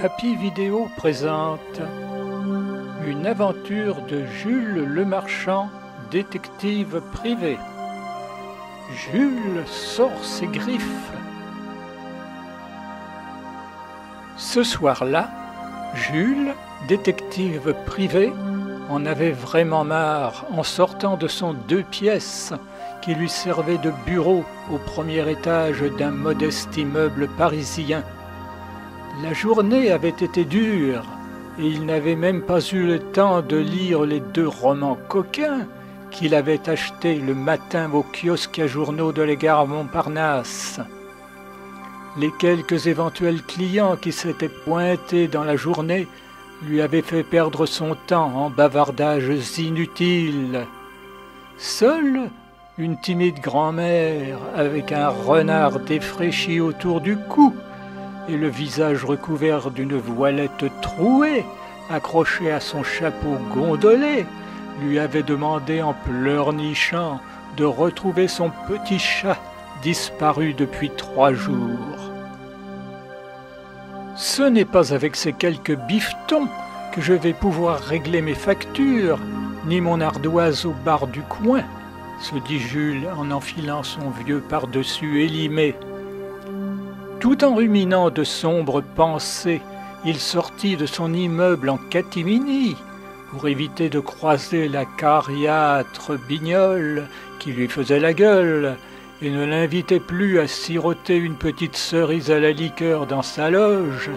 Happy Vidéo présente une aventure de Jules Lemarchand, détective privé. Jules sort ses griffes. Ce soir-là, Jules, détective privé, en avait vraiment marre en sortant de son 2 pièces qui lui servait de bureau au premier étage d'un modeste immeuble parisien. La journée avait été dure et il n'avait même pas eu le temps de lire les 2 romans coquins qu'il avait achetés le matin au kiosque à journaux de la gare Montparnasse. Les quelques éventuels clients qui s'étaient pointés dans la journée lui avaient fait perdre son temps en bavardages inutiles. Seule une timide grand-mère avec un renard défraîchi autour du cou et le visage recouvert d'une voilette trouée, accrochée à son chapeau gondolé, lui avait demandé en pleurnichant de retrouver son petit chat disparu depuis 3 jours. Ce n'est pas avec ces quelques bifetons que je vais pouvoir régler mes factures, ni mon ardoise au bar du coin, se dit Jules en enfilant son vieux pardessus élimé. Tout en ruminant de sombres pensées, il sortit de son immeuble en catimini pour éviter de croiser la cariâtre Bignole qui lui faisait la gueule et ne l'invitait plus à siroter une petite cerise à la liqueur dans sa loge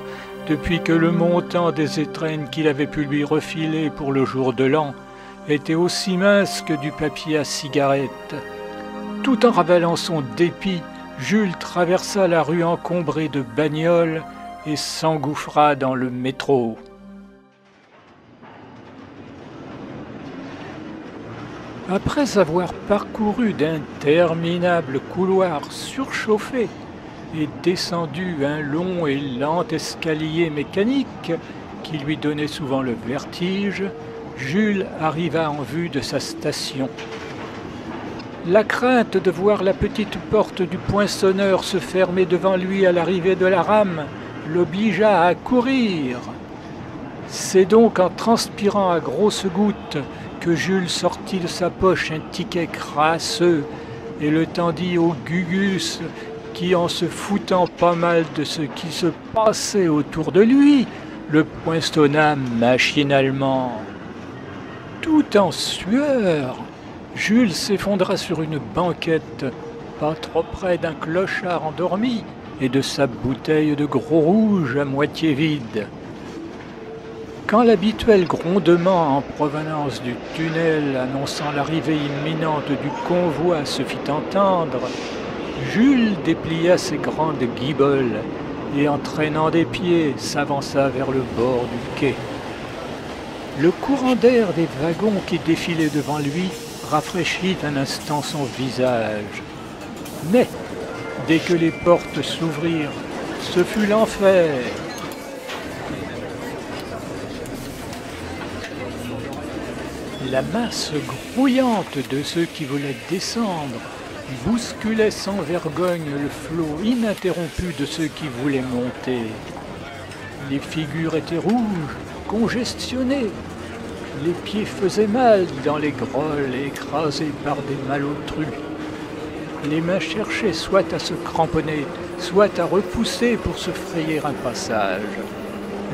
depuis que le montant des étrennes qu'il avait pu lui refiler pour le jour de l'an était aussi mince que du papier à cigarette. Tout en ravalant son dépit, Jules traversa la rue encombrée de bagnoles et s'engouffra dans le métro. Après avoir parcouru d'interminables couloirs surchauffés et descendu un long et lent escalier mécanique qui lui donnait souvent le vertige, Jules arriva en vue de sa station. La crainte de voir la petite porte du poinçonneur se fermer devant lui à l'arrivée de la rame l'obligea à courir. C'est donc en transpirant à grosses gouttes que Jules sortit de sa poche un ticket crasseux et le tendit au Gugus qui, en se foutant pas mal de ce qui se passait autour de lui, le poinçonna machinalement. Tout en sueur, Jules s'effondra sur une banquette, pas trop près d'un clochard endormi et de sa bouteille de gros rouge à moitié vide. Quand l'habituel grondement en provenance du tunnel annonçant l'arrivée imminente du convoi se fit entendre, Jules déplia ses grandes guiboles et, en traînant des pieds, s'avança vers le bord du quai. Le courant d'air des wagons qui défilaient devant lui rafraîchit un instant son visage. Mais, dès que les portes s'ouvrirent, ce fut l'enfer. La masse grouillante de ceux qui voulaient descendre bousculait sans vergogne le flot ininterrompu de ceux qui voulaient monter. Les figures étaient rouges, congestionnées. Les pieds faisaient mal dans les grolles écrasées par des malotrus. Les mains cherchaient soit à se cramponner, soit à repousser pour se frayer un passage.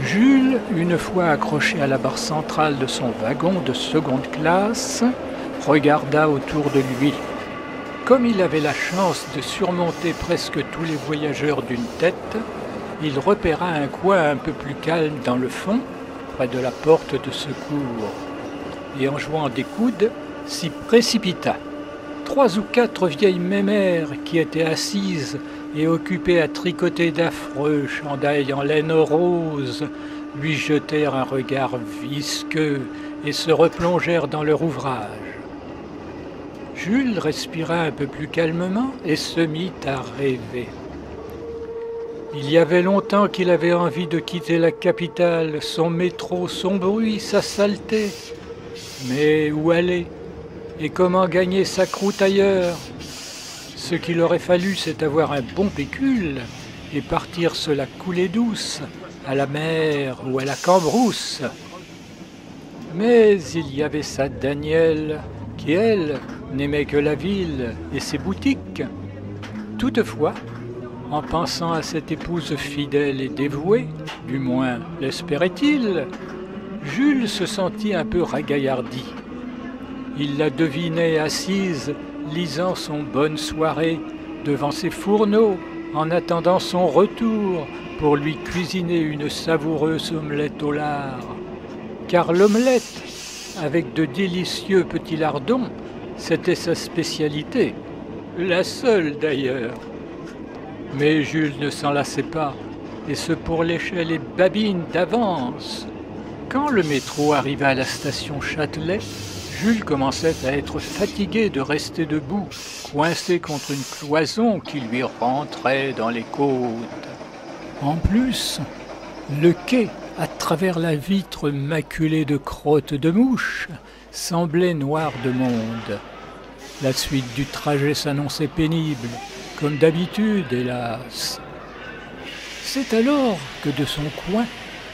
Jules, une fois accroché à la barre centrale de son wagon de seconde classe, regarda autour de lui. Comme il avait la chance de surmonter presque tous les voyageurs d'une tête, il repéra un coin un peu plus calme dans le fond, près de la porte de secours, et en jouant des coudes, s'y précipita. 3 ou 4 vieilles mémères qui étaient assises et occupées à tricoter d'affreux chandails en laine rose lui jetèrent un regard visqueux et se replongèrent dans leur ouvrage. Jules respira un peu plus calmement et se mit à rêver. Il y avait longtemps qu'il avait envie de quitter la capitale, son métro, son bruit, sa saleté. Mais où aller? Et comment gagner sa croûte ailleurs? Ce qu'il aurait fallu, c'est avoir un bon pécule et partir se la couler douce, à la mer ou à la Cambrousse. Mais il y avait sa Danielle, qui, elle, n'aimait que la ville et ses boutiques. Toutefois, en pensant à cette épouse fidèle et dévouée, du moins l'espérait-il, Jules se sentit un peu ragaillardi. Il la devinait assise, lisant son Bonne soirée devant ses fourneaux, en attendant son retour pour lui cuisiner une savoureuse omelette au lard. Car l'omelette, avec de délicieux petits lardons, c'était sa spécialité, la seule d'ailleurs. Mais Jules ne s'en lassait pas, et ce pour lécher les babines d'avance. Quand le métro arriva à la station Châtelet, Jules commençait à être fatigué de rester debout, coincé contre une cloison qui lui rentrait dans les côtes. En plus, le quai, à travers la vitre maculée de crottes de mouches, semblait noir de monde. La suite du trajet s'annonçait pénible, comme d'habitude, hélas. C'est alors que de son coin,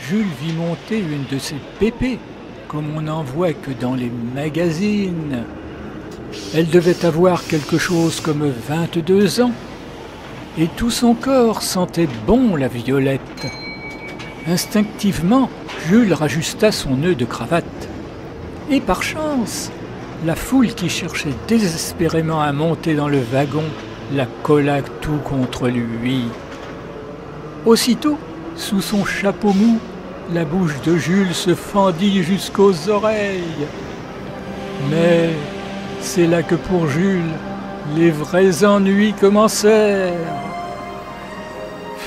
Jules vit monter une de ces pépées, comme on n'en voit que dans les magazines. Elle devait avoir quelque chose comme 22 ans, et tout son corps sentait bon la violette. Instinctivement, Jules rajusta son nœud de cravate. Et par chance, la foule qui cherchait désespérément à monter dans le wagon la colla tout contre lui. Aussitôt, sous son chapeau mou, la bouche de Jules se fendit jusqu'aux oreilles. Mais c'est là que pour Jules, les vrais ennuis commencèrent.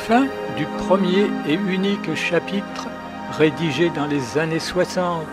Fin du premier et unique chapitre rédigé dans les années 60.